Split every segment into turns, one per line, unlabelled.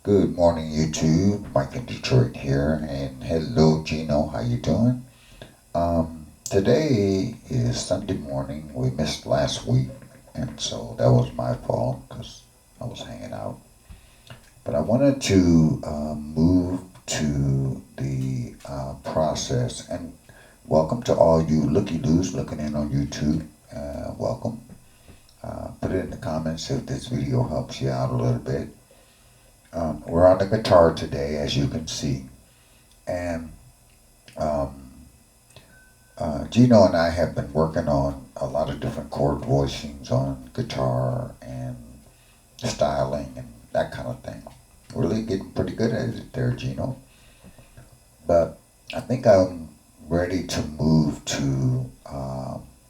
Good morning, YouTube. Mike in Detroit here, and hello, Gino. How you doing? Today is Sunday morning. We missed last week, and so that was my fault because I was hanging out. But I wanted to move to the process, and welcome to all you looky-loos looking in on YouTube. Welcome. Put it in the comments if this video helps you out a little bit. We're on the guitar today, as you can see, and um, Gino and I have been working on a lot of different chord voicings on guitar and styling and that kind of thing. Really getting pretty good at it there, Gino. But I think I'm ready to move to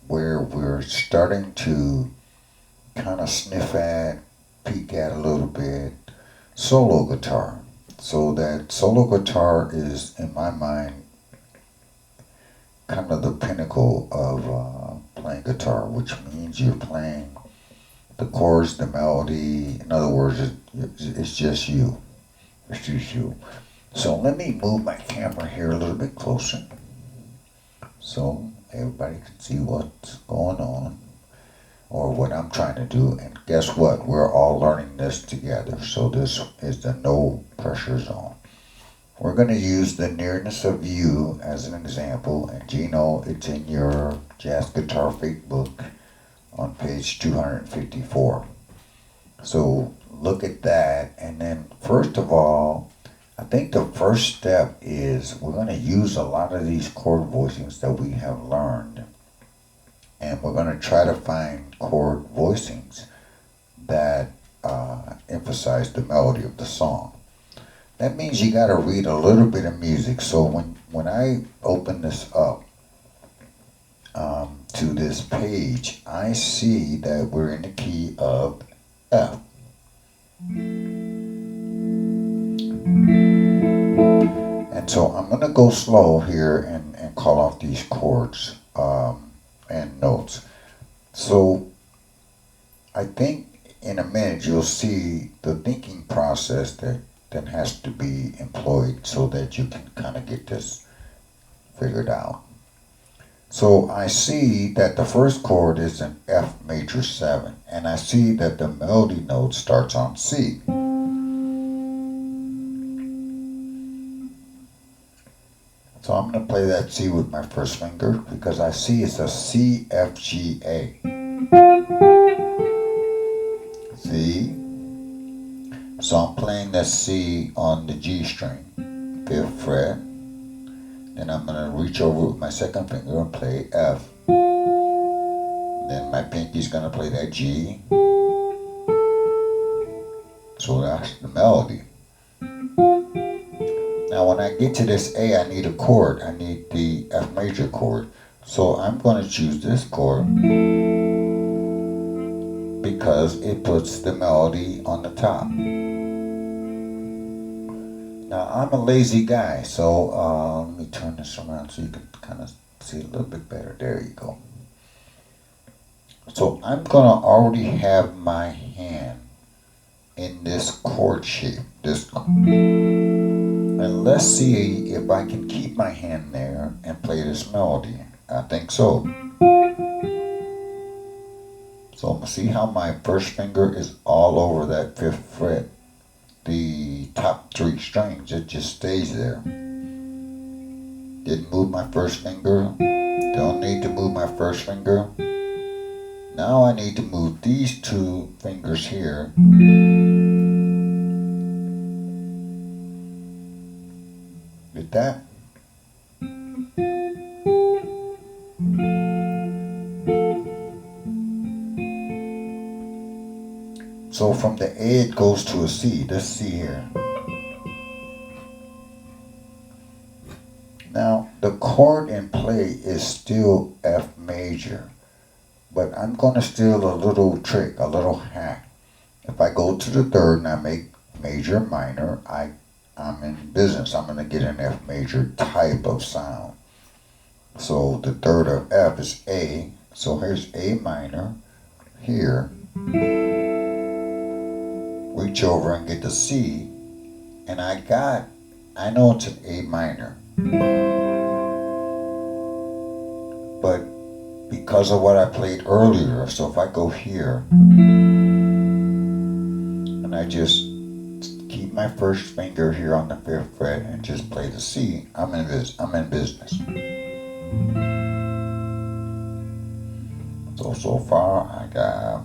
where we're starting to kind of sniff at, peek at a little bit, solo guitar. So that solo guitar is, in my mind, kind of the pinnacle of playing guitar, which means you're playing the chords, the melody. In other words, it's just you. It's just you. So let me move my camera here a little bit closer so everybody can see what's going on or what I'm trying to do. And guess what? We're all learning this together. So this is the no pressure zone. We're going to use the nearness of you as an example. And Gino, it's in your Jazz Guitar Fake book on page 254. So look at that. And then first of all, I think the first step is we're going to use a lot of these chord voicings that we have learned. And we're going to try to find chord voicings that emphasize the melody of the song. That means you got to read a little bit of music. So when I open this up to this page, I see that we're in the key of F. And so I'm going to go slow here and call off these chords and notes. So I think in a minute you'll see the thinking process that has to be employed so that you can kind of get this figured out. So I see that the first chord is an F major 7, and I see that the melody note starts on C. So I'm going to play that C with my first finger because I see it's a C, F, G, A. C. So I'm playing the C on the G string, 5th fret. Then I'm going to reach over with my second finger and play F. Then my pinky's going to play that G. So that's the melody. Now when I get to this A, I need a chord. I need the F major chord. So I'm going to choose this chord because it puts the melody on the top. Now I'm a lazy guy, so let me turn this around so you can kind of see a little bit better. There you go. So I'm going to already have my hand in this chord shape. And let's see if I can keep my hand there and play this melody. I think so. So see how my first finger is all over that 5th fret. The top 3 strings, it just stays there. Didn't move my first finger. Don't need to move my first finger. Now I need to move these 2 fingers here. Get that? So from the A it goes to a C. Let's see here. Now the chord in play is still F major, but I'm going to steal a little trick, a little hack. If I go to the 3rd and I make major minor, I'm in business. I'm going to get an F major type of sound. So the 3rd of F is A. So here's A minor here. Reach over and get the C, And I know it's an A minor, but because of what I played earlier, so if I go here and I just keep my first finger here on the 5th fret and just play the C, I'm in business. So far I got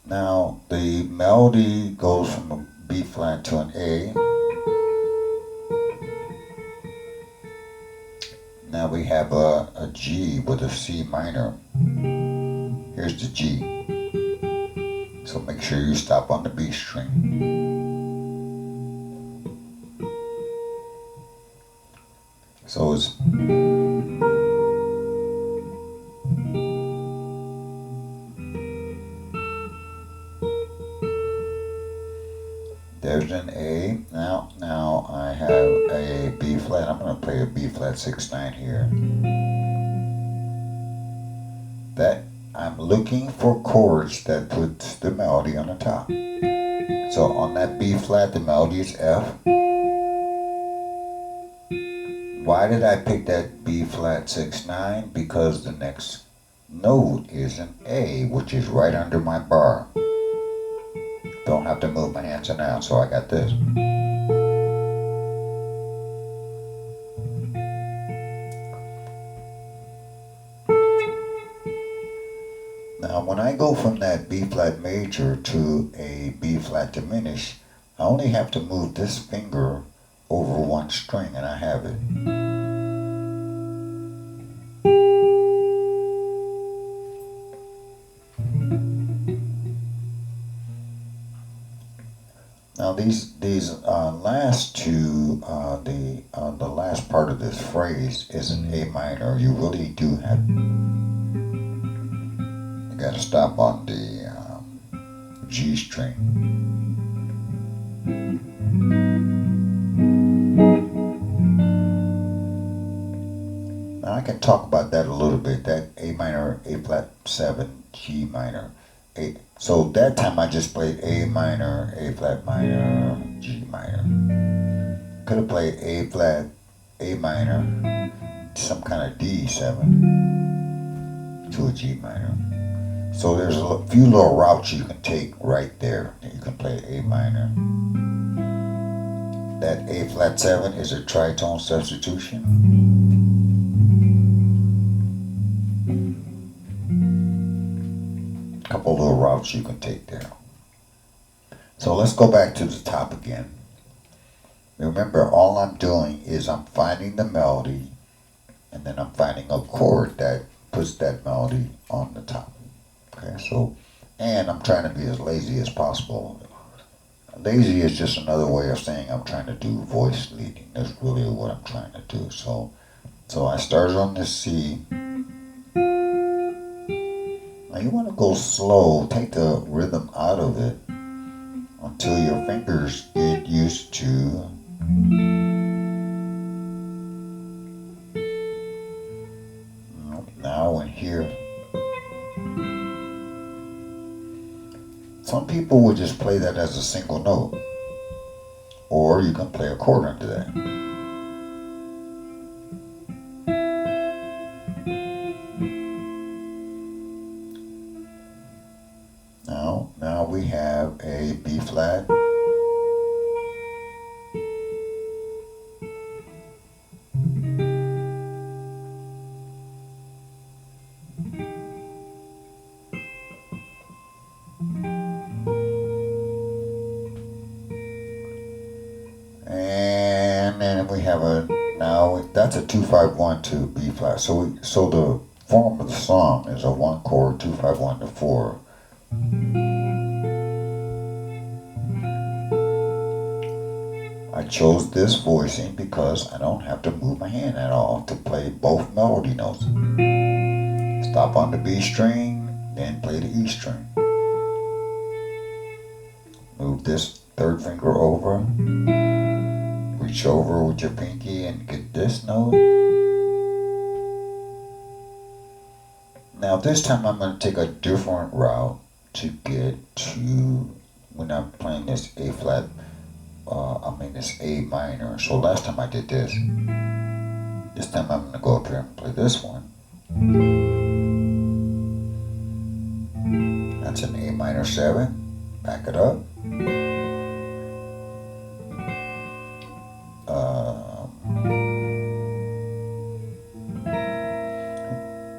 now the melody goes from a B flat to an A. Now we have a G with a C minor. Here's the G. So make sure you stop on the B string. So it's there's an A. Now I have a B flat. I'm going to play a B flat 6/9 here. That I'm looking for chords that puts the melody on the top. So on that B flat, the melody is F. Why did I pick that B flat 6/9? Because the next note is an A, which is right under my bar. Don't have to move my hands around, so I got this. Now when I go from that B flat major to a B flat diminished, I only have to move this finger over one string and I have it. Now these last two, the last part of this phrase is an A minor. You really do have, you got to stop on the G string. Now I can talk about that a little bit. That A minor, A flat 7, G minor. So that time I just played A minor, A flat minor, G minor. Could have played A flat, A minor, some kind of D7 to a G minor. So there's a few little routes you can take right there. You can play A minor. That A flat 7 is a tritone substitution. Couple little routes you can take there. So let's go back to the top again. Remember, all I'm doing is I'm finding the melody and then I'm finding a chord that puts that melody on the top. Okay, so, and I'm trying to be as lazy as possible. Lazy is just another way of saying I'm trying to do voice leading. That's really what I'm trying to do. So I started on this C. Now you want to go slow, take the rhythm out of it until your fingers get used to now and here. Some people would just play that as a single note, or you can play a chord under that. Now we have a B flat. And then we have now that's a 2-5-1 to B flat. So the form of the song is a 1 chord 2-5-1 to 4. I chose this voicing because I don't have to move my hand at all to play both melody notes. Stop on the B string, then play the E string. Move this third finger over. We reach over with your pinky and get this note. Now this time I'm going to take a different route to get to when I'm playing this A flat, this A minor. So last time I did this. This time I'm going to go up here and play this one. That's an A minor 7. Back it up.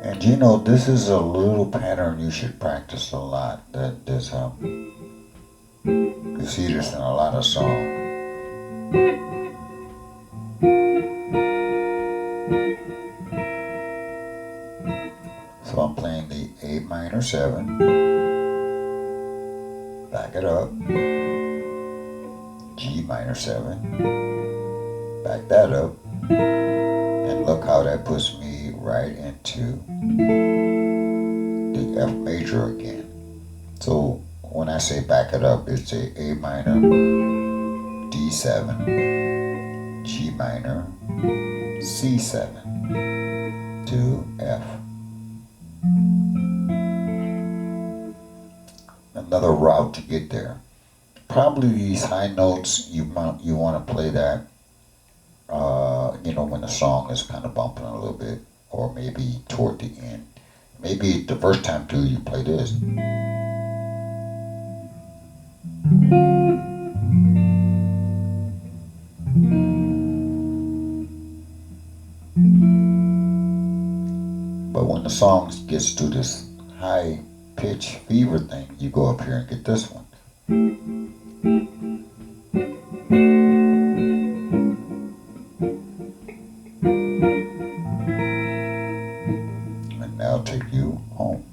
And you know, this is a little pattern you should practice a lot. That there's you see this in a lot of songs. So I'm playing the A minor 7. Back it up. G minor 7. Back that up. And look how that puts me right into the F major again. So when I say back it up, it's A minor, D7, G minor, C7 to F. Another route to get there. Probably these high notes you want to play that. When the song is kind of bumping a little bit, or maybe toward the end. Maybe the first time too you play this. But when the song gets to this high pitch fever thing, you go up here and get this one. And that'll take you home.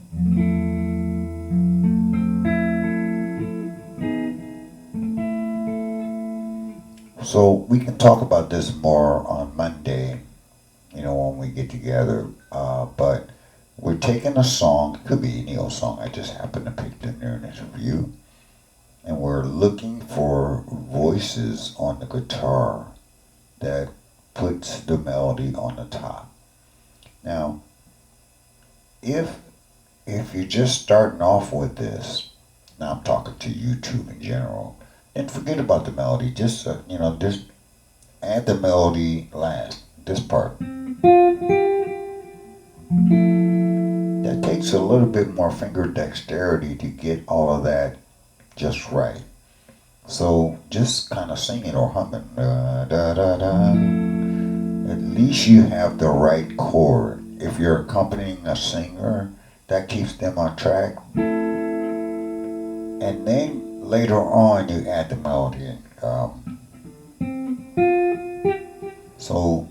So we can talk about this more on Monday, when we get together. But we're taking a song, it could be any old song, I just happen to pick the Nearness View, and we're looking for voices on the guitar that puts the melody on the top. Now, if you're just starting off with this, now I'm talking to YouTube in general, then forget about the melody. Just just add the melody last. This part. That takes a little bit more finger dexterity to get all of that just right. So just kind of sing it or humming. Da, da, da, da. At least you have the right chord. If you're accompanying a singer, that keeps them on track. And then later on you add the melody. So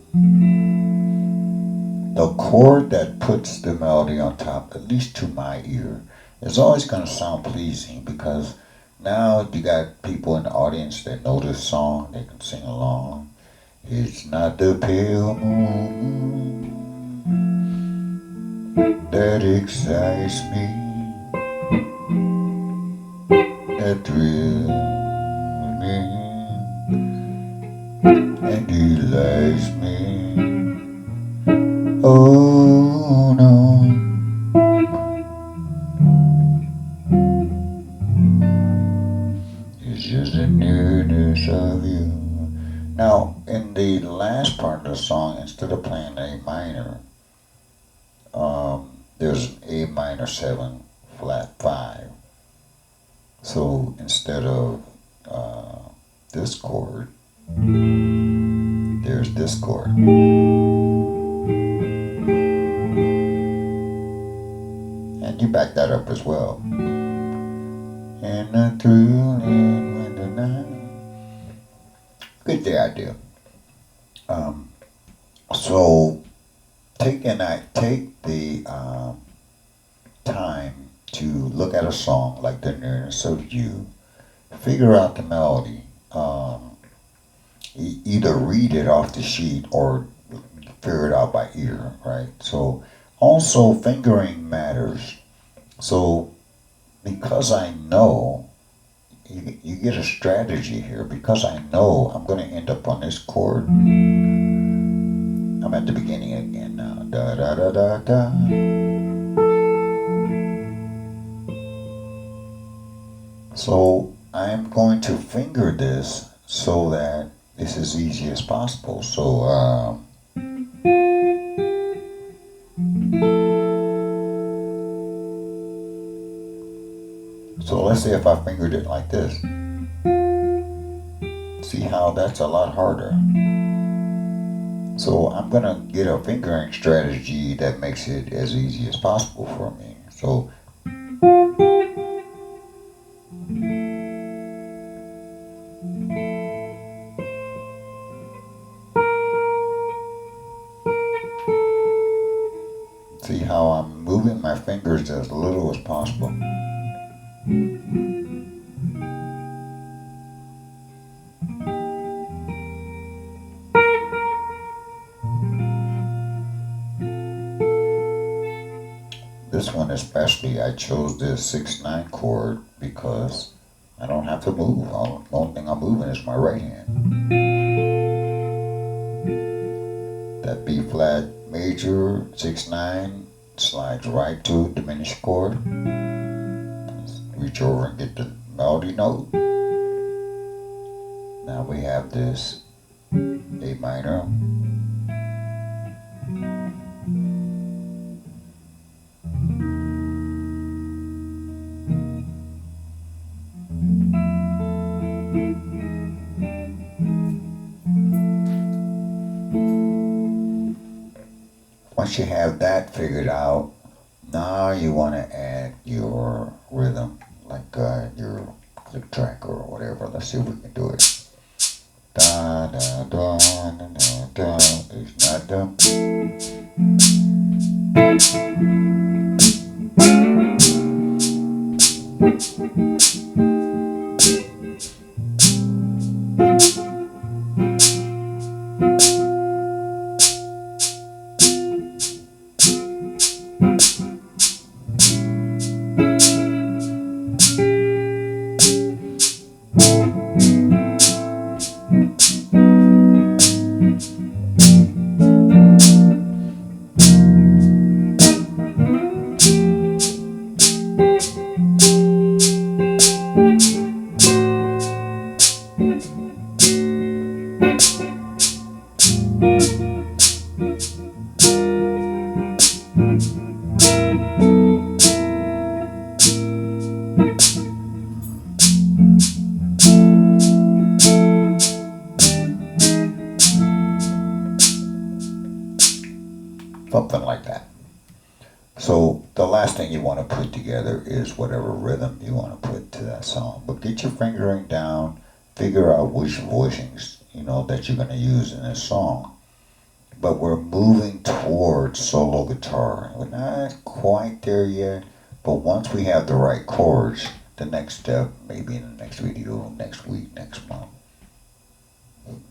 the chord that puts the melody on top, at least to my ear, is always going to sound pleasing, because now you got people in the audience that know this song, they can sing along. It's not the pale moon that excites me, that thrills me and delights me. Oh no, it's just the nearness of you. Now, in the last part of the song, instead of playing A minor, there's an A minor 7 flat 5. So instead of this chord, there's this chord. And you back that up as well. And the thrilling with the night. Get the idea. So take the time to look at a song like The Nearness of You, figure out the melody, either read it off the sheet or figure it out by ear, right? So also fingering matters. So because I know you get a strategy here because I know I'm going to end up on this chord. I'm at the beginning again now. Da da da da da. So I'm going to finger this so that this is as easy as possible. So let's say if I fingered it like this. See how that's a lot harder. So I'm going to get a fingering strategy that makes it as easy as possible for me. So see how I'm moving my fingers as little as possible. This one especially, I chose this 6/9 chord because I don't have to move. The only thing I'm moving is my right hand. That B flat major 6/9 slides right to a diminished chord. Let's reach over and get the melody note. Now we have this A minor. Once you have that figured out, now you want to add your rhythm, like your click track or whatever. Let's see if we can do it. Da da da da da da. It's not the. Something like that. So the last thing you want to put together is whatever rhythm you want to put to that song. But get your fingering down, figure out which voicings, that you're going to use in this song. But we're moving towards solo guitar. We're not quite there yet, but once we have the right chords, the next step, maybe in the next video, next week, next month,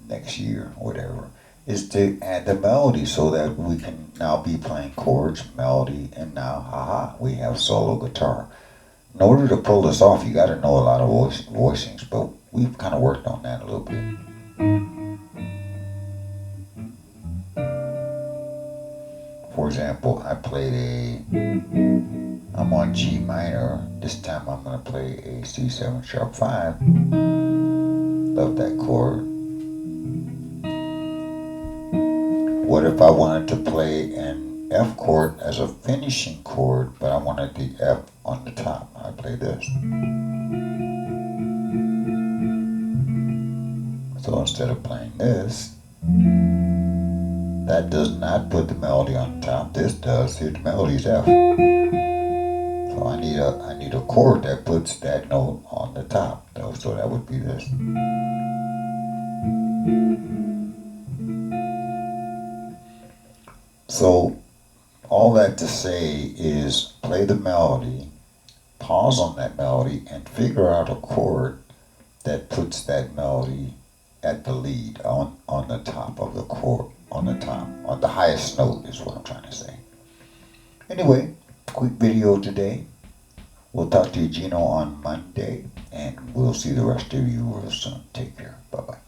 next year, whatever, is to add the melody so that we can now be playing chords, melody, and now, haha, we have solo guitar. In order to pull this off, you got to know a lot of voicings, but we've kind of worked on that a little bit. For example, I'm on G minor. This time I'm going to play a C7 sharp 5. Love that chord. What if I wanted to play an F chord as a finishing chord, but I wanted the F on the top? I play this. So instead of playing this, that does not put the melody on top. This does. Here the melody's F. So I need a chord that puts that note on the top. So that would be this. So all that to say is play the melody, pause on that melody, and figure out a chord that puts that melody at the lead, on the top of the chord, on the highest note is what I'm trying to say. Anyway, quick video today. We'll talk to you, Gino, on Monday, and we'll see the rest of you real soon. Take care. Bye bye.